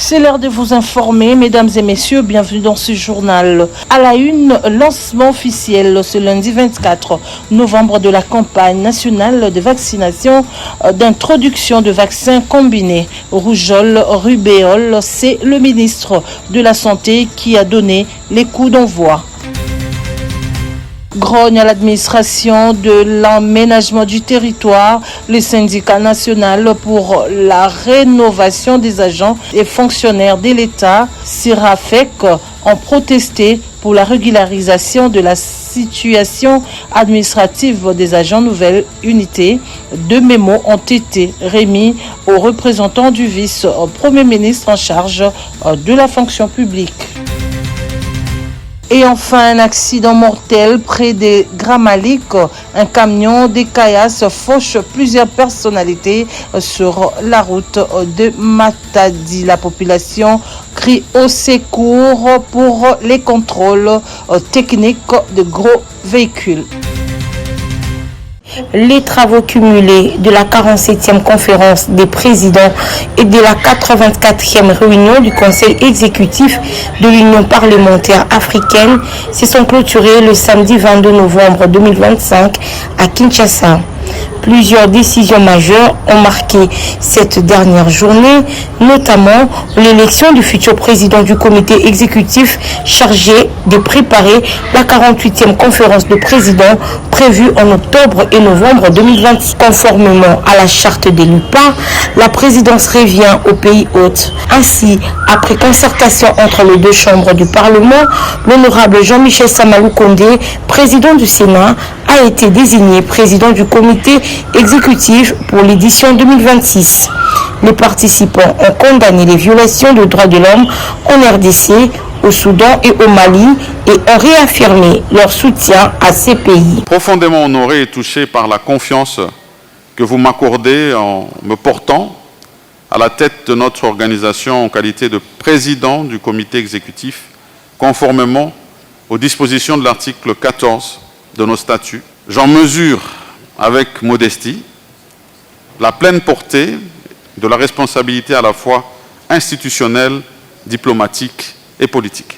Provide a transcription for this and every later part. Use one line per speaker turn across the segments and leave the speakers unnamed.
C'est l'heure de vous informer, mesdames et messieurs, bienvenue dans ce journal. À la une, lancement officiel ce lundi 24 novembre de la campagne nationale de vaccination d'introduction de vaccins combinés rougeole, rubéole. C'est le ministre de la Santé qui a donné les coups d'envoi. Grogne à l'administration de l'aménagement du territoire, le syndicat national pour la rénovation des agents et fonctionnaires de l'État, SIRAFEC, ont protesté pour la régularisation de la situation administrative des agents nouvelle unité. 2 mémos ont été remis aux représentants du vice-premier ministre en charge de la fonction publique. Et enfin, un accident mortel près de Gramalik. Un camion de Kayas fauche plusieurs personnalités sur la route de Matadi. La population crie au secours pour les contrôles techniques de gros véhicules.
Les travaux cumulés de la 47e conférence des présidents et de la 84e réunion du Conseil exécutif de l'Union parlementaire africaine se sont clôturés le samedi 22 novembre 2025 à Kinshasa. Plusieurs décisions majeures ont marqué cette dernière journée, notamment l'élection du futur président du comité exécutif chargé de préparer la 48e conférence de présidents prévue en octobre et novembre 2020. Conformément à la charte des LUPA, la présidence revient au pays hôte. Ainsi, après concertation entre les deux chambres du Parlement, l'honorable Jean-Michel Samalou Kondé, président du Sénat, a été désigné président du comité exécutif pour l'édition 2026. Les participants ont condamné les violations des droits de l'homme en RDC, au Soudan et au Mali et ont réaffirmé leur soutien à ces pays.
Profondément honoré et touché par la confiance que vous m'accordez en me portant à la tête de notre organisation en qualité de président du comité exécutif, conformément aux dispositions de l'article 14 de nos statuts, j'en mesure avec modestie la pleine portée de la responsabilité à la fois institutionnelle, diplomatique et politique.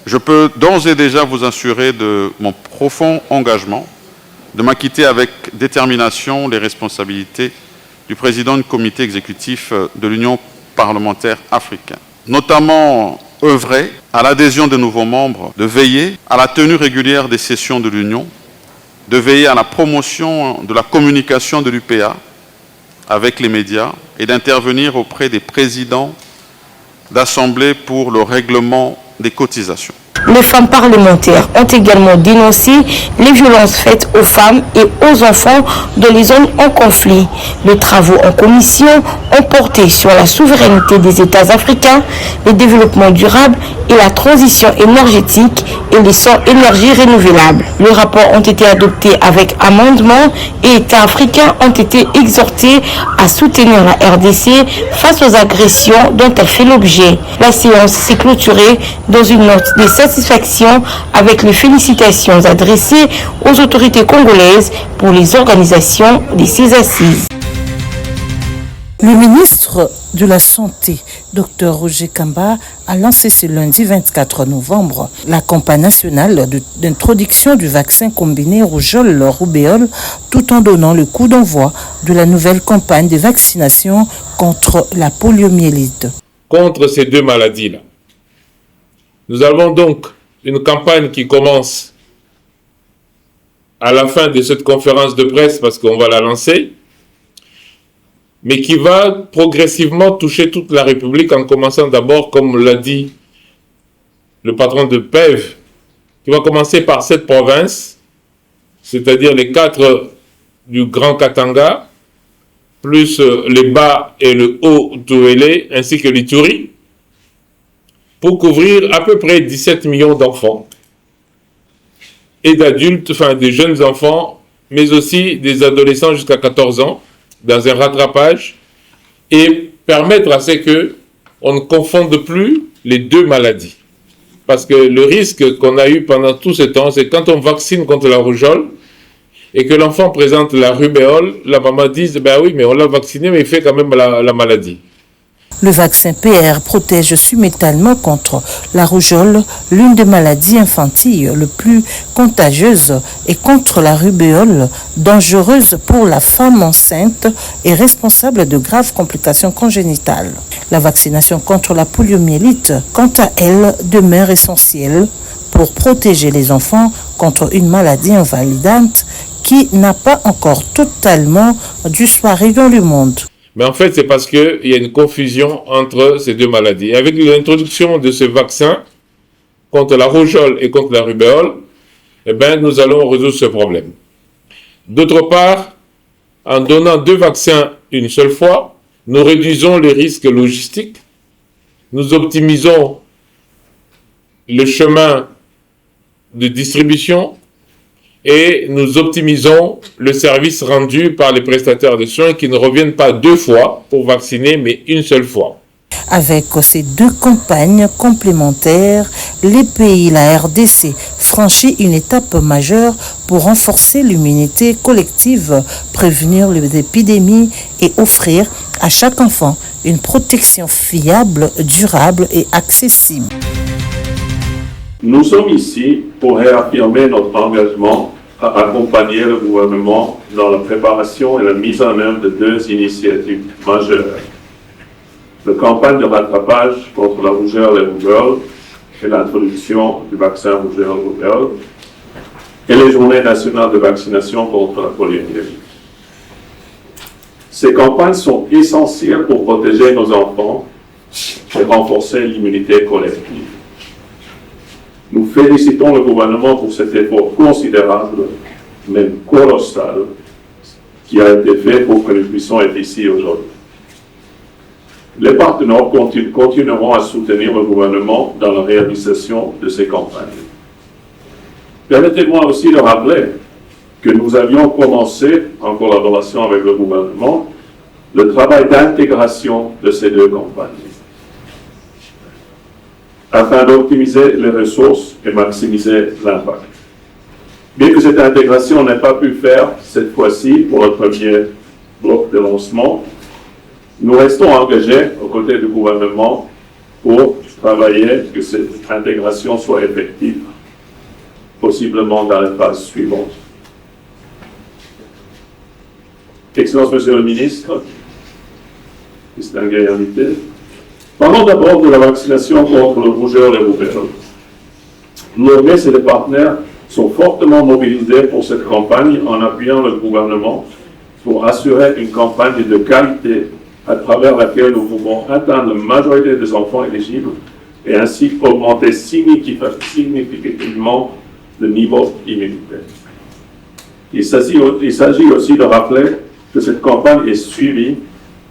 Je peux d'ores et déjà vous assurer de mon profond engagement de m'acquitter avec détermination les responsabilités du président du comité exécutif de l'Union parlementaire africaine, notamment œuvrer à l'adhésion de nouveaux membres, de veiller à la tenue régulière des sessions de l'Union, de veiller à la promotion de la communication de l'UPA avec les médias et d'intervenir auprès des présidents d'assemblées pour le règlement des cotisations.
Les femmes parlementaires ont également dénoncé les violences faites aux femmes et aux enfants dans les zones en conflit. Les travaux en commission ont porté sur la souveraineté des États africains, le développement durable et la transition énergétique et les énergies renouvelables. Les rapports ont été adoptés avec amendement et États africains ont été exhortés à soutenir la RDC face aux agressions dont elle fait l'objet. La séance s'est clôturée dans une note de satisfaction avec les félicitations adressées aux autorités congolaises pour les organisations de ces assises.
Le ministre de la Santé, Dr Roger Kamba, a lancé ce lundi 24 novembre la campagne nationale d'introduction du vaccin combiné rougeole-rubéole, tout en donnant le coup d'envoi de la nouvelle campagne de vaccination contre la poliomyélite.
Contre ces deux maladies-là. Nous avons donc une campagne qui commence à la fin de cette conférence de presse parce qu'on va la lancer, mais qui va progressivement toucher toute la République en commençant d'abord, comme l'a dit le patron de PEV, qui va commencer par cette province, c'est-à-dire les 4 du Grand Katanga, plus les bas et le haut Douélé, ainsi que l'Ituri, pour couvrir à peu près 17 millions d'enfants et d'adultes, enfin des jeunes enfants, mais aussi des adolescents jusqu'à 14 ans, dans un rattrapage, et permettre à ce qu'on ne confonde plus les deux maladies. Parce que le risque qu'on a eu pendant tout ce temps, c'est quand on vaccine contre la rougeole, et que l'enfant présente la rubéole, la maman dit, ben oui, mais on l'a vacciné, mais il fait quand même la maladie.
Le vaccin PR protège simultanément contre la rougeole, l'une des maladies infantiles les plus contagieuses, et contre la rubéole, dangereuse pour la femme enceinte et responsable de graves complications congénitales. La vaccination contre la poliomyélite, quant à elle, demeure essentielle pour protéger les enfants contre une maladie invalidante qui n'a pas encore totalement disparu dans le monde.
Mais en fait, c'est parce qu'il y a une confusion entre ces deux maladies. Et avec l'introduction de ce vaccin contre la rougeole et contre la rubéole, eh bien, nous allons résoudre ce problème. D'autre part, en donnant 2 vaccins une seule fois, nous réduisons les risques logistiques, nous optimisons le chemin de distribution et nous optimisons le service rendu par les prestataires de soins qui ne reviennent pas 2 fois pour vacciner, mais une seule fois.
Avec ces 2 campagnes complémentaires, les pays, la RDC, franchit une étape majeure pour renforcer l'immunité collective, prévenir les épidémies et offrir à chaque enfant une protection fiable, durable et accessible.
Nous sommes ici pour réaffirmer notre engagement à accompagner le gouvernement dans la préparation et la mise en œuvre de 2 initiatives majeures. La campagne de rattrapage contre la rougeole et la rubéole et l'introduction du vaccin rougeole-rubéole et les journées nationales de vaccination contre la poliomyélite. Ces campagnes sont essentielles pour protéger nos enfants et renforcer l'immunité collective. Nous félicitons le gouvernement pour cet effort considérable, même colossal, qui a été fait pour que nous puissions être ici aujourd'hui. Les partenaires continueront à soutenir le gouvernement dans la réalisation de ces campagnes. Permettez-moi aussi de rappeler que nous avions commencé, en collaboration avec le gouvernement, le travail d'intégration de ces 2 campagnes, afin d'optimiser les ressources et maximiser l'impact. Bien que cette intégration n'ait pas pu faire cette fois-ci pour le premier bloc de lancement, nous restons engagés aux côtés du gouvernement pour travailler que cette intégration soit effective, possiblement dans les phases suivantes. Excellence, Monsieur le Ministre, distingués invités, parlons d'abord de la vaccination contre le rougeole et la rubéole. L'OMS et les partenaires sont fortement mobilisés pour cette campagne en appuyant le gouvernement pour assurer une campagne de qualité à travers laquelle nous pouvons atteindre la majorité des enfants éligibles et ainsi augmenter significativement le niveau immunitaire. Il s'agit aussi de rappeler que cette campagne est suivie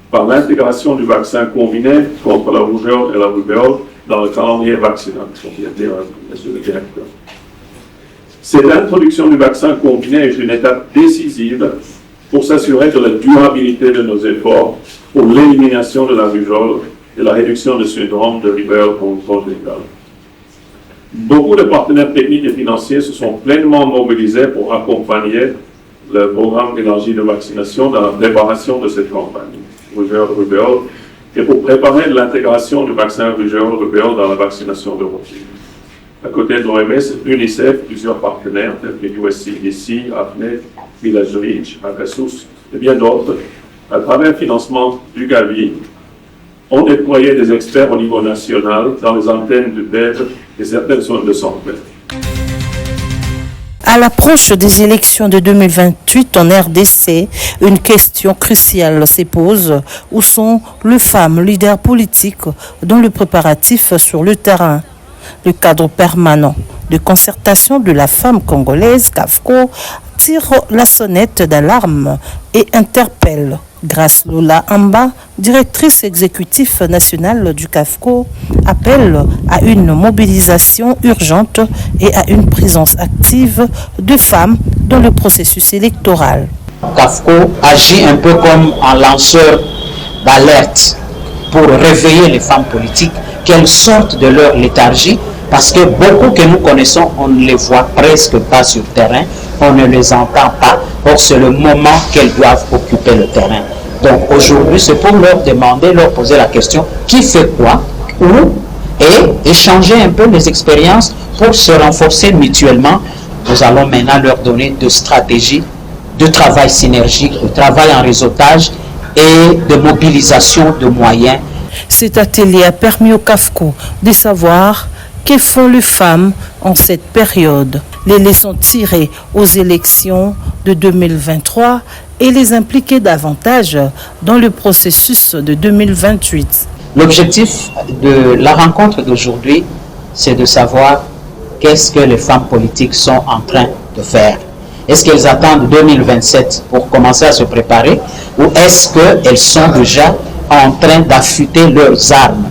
par l'intégration du vaccin combiné contre la rougeole et la rubéole dans le calendrier vaccinal, comme vient de dire Monsieur le Directeur. Cette introduction du vaccin combiné est une étape décisive pour s'assurer de la durabilité de nos efforts pour l'élimination de la rougeole et la réduction du syndrome de rubéole congénitale. Beaucoup de partenaires techniques et financiers se sont pleinement mobilisés pour accompagner le programme élargi de vaccination dans la préparation de cette campagne rougeole et pour préparer l'intégration du vaccin rougeole dans la vaccination de routine. À côté de l'OMS, l'UNICEF, plusieurs partenaires tels que USCDC, AFNET, Village Reach, Agasus et bien d'autres, à travers le financement du Gavi, ont déployé des experts au niveau national dans les antennes de bêtes et certaines zones de santé.
À l'approche des élections de 2028 en RDC, une question cruciale se pose. Où sont les femmes leaders politiques dans le préparatif sur le terrain? Le cadre permanent de concertation de la femme congolaise, CAFCO, tire la sonnette d'alarme et interpelle. Grace Lola Amba, directrice exécutive nationale du CAFCO, appelle à une mobilisation urgente et à une présence active de femmes dans le processus électoral.
CAFCO agit un peu comme un lanceur d'alerte pour réveiller les femmes politiques, qu'elles sortent de leur léthargie, parce que beaucoup que nous connaissons, on ne les voit presque pas sur le terrain, on ne les entend pas. Or, c'est le moment qu'elles doivent occuper le terrain. Donc aujourd'hui, c'est pour leur demander, leur poser la question, qui fait quoi, où, et échanger un peu les expériences pour se renforcer mutuellement. Nous allons maintenant leur donner de stratégies de travail synergique, de travail en réseautage et de mobilisation de moyens.
Cet atelier a permis au CAFCO de savoir que font les femmes en cette période, les leçons tirées aux élections de 2023 et les impliquer davantage dans le processus de 2028.
L'objectif de la rencontre d'aujourd'hui, c'est de savoir qu'est-ce que les femmes politiques sont en train de faire. Est-ce qu'elles attendent 2027 pour commencer à se préparer ou est-ce qu'elles sont déjà en train d'affûter leurs armes?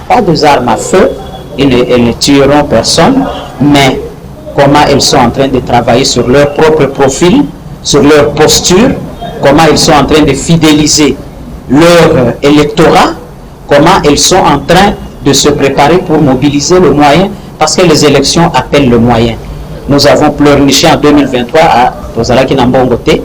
Pas des armes à feu, elles ne tueront personne, mais comment elles sont en train de travailler sur leur propre profil, sur leur posture, comment elles sont en train de fidéliser leur électorat, comment elles sont en train de se préparer pour mobiliser le moyen, parce que les élections appellent le moyen. Nous avons pleurniché en 2023 à Rosala Kinambongote,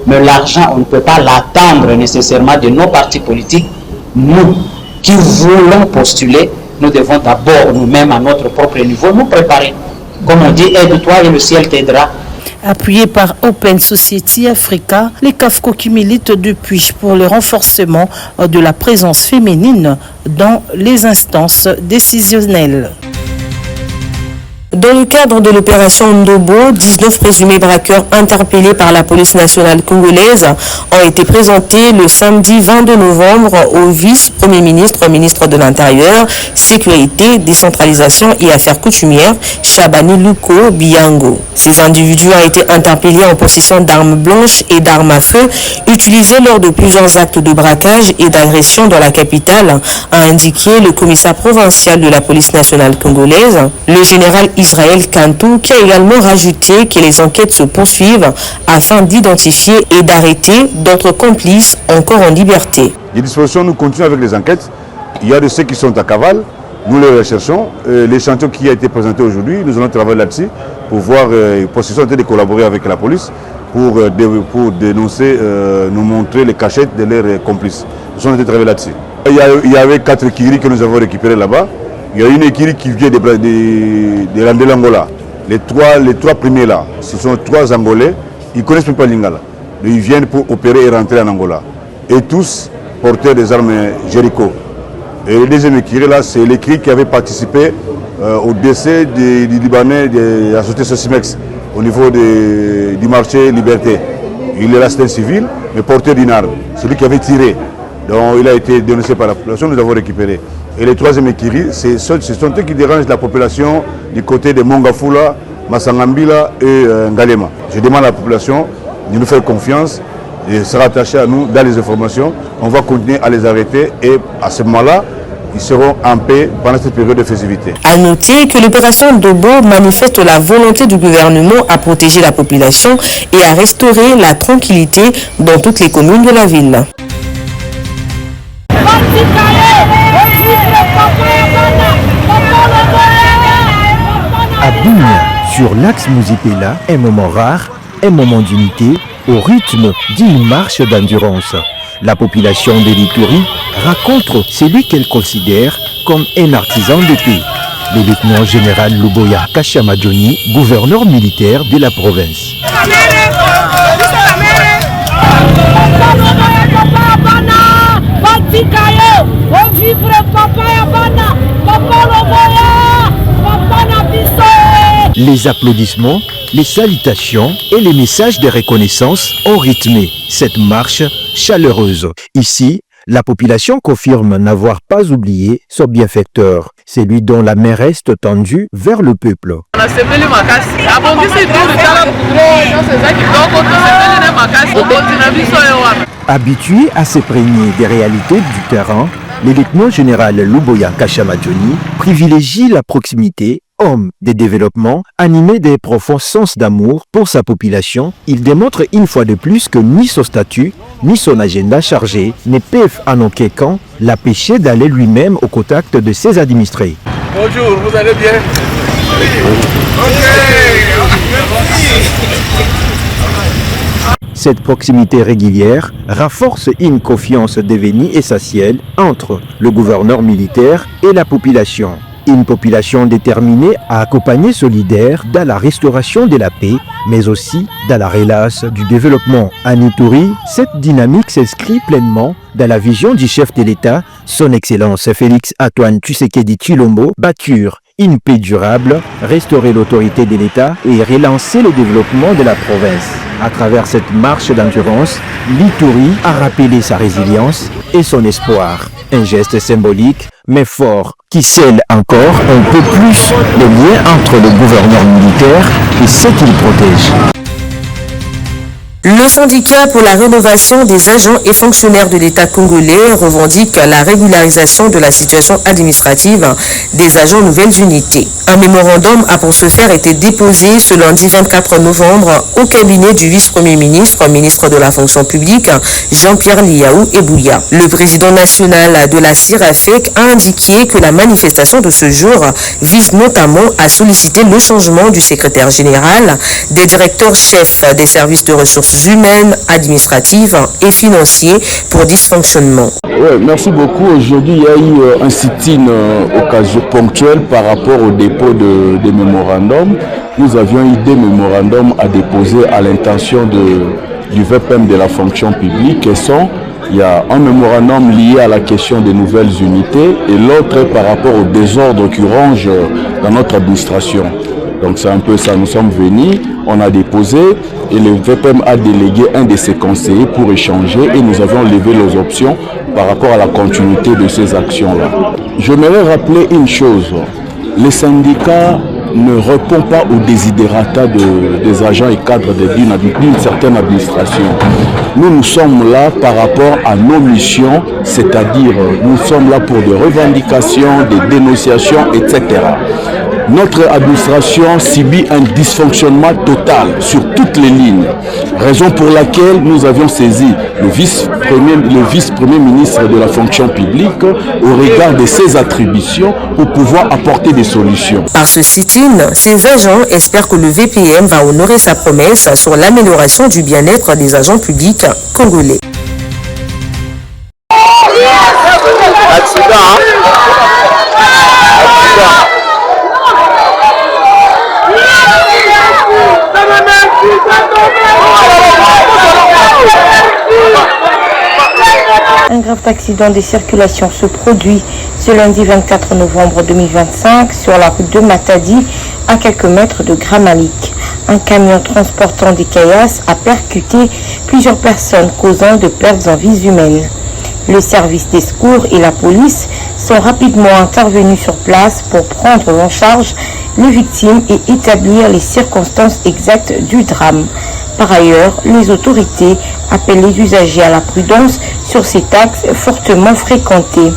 mais l'argent, on ne peut pas l'attendre nécessairement de nos partis politiques. Nous qui voulons postuler, nous devons d'abord nous-mêmes à notre propre niveau nous préparer. Comme on dit, aide-toi et le ciel t'aidera.
Appuyé par Open Society Africa, les CAFCO qui militent depuis pour le renforcement de la présence féminine dans les instances décisionnelles.
Dans le cadre de l'opération Ndobo, 19 présumés braqueurs interpellés par la police nationale congolaise ont été présentés le samedi 22 novembre au vice-premier ministre, ministre de l'Intérieur, Sécurité, Décentralisation et Affaires coutumières, Chabani Luko Biango. Ces individus ont été interpellés en possession d'armes blanches et d'armes à feu utilisées lors de plusieurs actes de braquage et d'agression dans la capitale, a indiqué le commissaire provincial de la police nationale congolaise, le général Israël Kantou, qui a également rajouté que les enquêtes se poursuivent afin d'identifier et d'arrêter d'autres complices encore en liberté.
Les dispositions, nous continuons avec les enquêtes. Il y a de ceux qui sont à cavale, nous les recherchons. L'échantillon qui a été présenté aujourd'hui, nous allons travailler là-dessus pour voir, pour de collaborer avec la police pour dénoncer, nous montrer les cachettes de leurs complices. Nous sommes en train de travailler là-dessus. Il y avait 4 kiris que nous avons récupérés là-bas. Il y a une équipe qui vient de l'Angola. Les trois premiers là, ce sont 3 Angolais. Ils ne connaissent même pas l'Ingala. Ils viennent pour opérer et rentrer en Angola. Et tous porteurs des armes Jericho. Et le deuxième écurie là, c'est l'écurie qui avait participé au décès du Libanais de la société Sosimex au niveau du marché Liberté. Il est là, c'est un civil, mais porteur d'une arme. Celui qui avait tiré. Donc il a été dénoncé par la population, nous avons récupéré. Et les 3e écuries, ce sont eux qui dérangent la population du côté de Mongafula, Massangambila et Ngalema. Je demande à la population de nous faire confiance et se rattacher à nous dans les informations. On va continuer à les arrêter et à ce moment-là, ils seront en paix pendant cette période de festivité.
À noter que l'opération Ndobo manifeste la volonté du gouvernement à protéger la population et à restaurer la tranquillité dans toutes les communes de la ville.
À Bounia, sur l'axe Mouzipela, un moment rare, un moment d'unité, au rythme d'une marche d'endurance. La population de l'Ituri raconte celui qu'elle considère comme un artisan de paix. Le lieutenant général Luboya Kashamadjoni, gouverneur militaire de la province. Les applaudissements, les salutations et les messages de reconnaissance ont rythmé cette marche chaleureuse. Ici, la population confirme n'avoir pas oublié son bienfaiteur, celui dont la main reste tendue vers le peuple. Habitué à s'imprégner des réalités du terrain, le lieutenant général Luboya Kashamadjoni privilégie la proximité. Homme de développement, animé d'un profond sens d'amour pour sa population, il démontre une fois de plus que ni son statut, ni son agenda chargé ne peuvent en aucun cas l'empêcher d'aller lui-même au contact de ses administrés.
Bonjour, vous allez bien?
Cette proximité régulière renforce une confiance devenue essentielle entre le gouverneur militaire et la population. Une population déterminée à accompagner solidaire dans la restauration de la paix, mais aussi dans la relance du développement. À Ituri, cette dynamique s'inscrit pleinement dans la vision du chef de l'État, son Excellence Félix Antoine Tshisekedi Tshilombo, bâtir une paix durable, restaurer l'autorité de l'État et relancer le développement de la province. À travers cette marche d'endurance, l'Ituri a rappelé sa résilience et son espoir. Un geste symbolique, mais fort, qui scelle encore un peu plus le lien entre le gouverneur militaire et ceux qu'il protège.
Le syndicat pour la rénovation des agents et fonctionnaires de l'État congolais revendique la régularisation de la situation administrative des agents nouvelles unités. Un mémorandum a pour ce faire été déposé ce lundi 24 novembre au cabinet du vice-premier ministre, ministre de la fonction publique, Jean-Pierre Liaou Ebouya. Le président national de la CIRAFEC a indiqué que la manifestation de ce jour vise notamment à solliciter le changement du secrétaire général, des directeurs chefs des services de ressources humaines, administratives et financiers pour dysfonctionnement.
Oui, merci beaucoup. Aujourd'hui, il y a eu un sit-in occasion ponctuel par rapport au dépôt des mémorandums. Nous avions eu des mémorandums à déposer à l'intention du VPM de la fonction publique. Il y a un mémorandum lié à la question des nouvelles unités et l'autre par rapport au désordre qui ronge dans notre administration. Donc c'est un peu ça, nous sommes venus, on a déposé et le VPM a délégué un de ses conseillers pour échanger et nous avons levé les options par rapport à la continuité de ces actions-là. J'aimerais rappeler une chose, les syndicats ne répondent pas aux desiderata des agents et cadres d'une certaine administration. Nous sommes là par rapport à nos missions, c'est-à-dire nous sommes là pour des revendications, des dénonciations, etc. Notre administration subit un dysfonctionnement total sur toutes les lignes, raison pour laquelle nous avions saisi le vice-premier ministre de la fonction publique au regard de ses attributions pour pouvoir apporter des solutions.
Par ce sit-in, ces agents espèrent que le VPM va honorer sa promesse sur l'amélioration du bien-être des agents publics congolais.
Un grave accident de circulation se produit ce lundi 24 novembre 2025 sur la route de Matadi, à quelques mètres de Gramalik. Un camion transportant des caillasses a percuté plusieurs personnes, causant de pertes en vies humaines. Le service des secours et la police sont rapidement intervenus sur place pour prendre en charge les victimes et établir les circonstances exactes du drame. Par ailleurs, les autorités appellent les usagers à la prudence sur cet axe fortement fréquenté.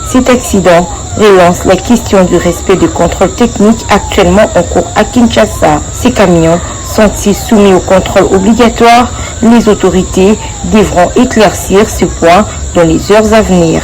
Cet accident relance la question du respect des contrôles techniques actuellement en cours à Kinshasa. Ces camions sont-ils soumis au contrôle obligatoire? Les autorités devront éclaircir ce point dans les heures à venir.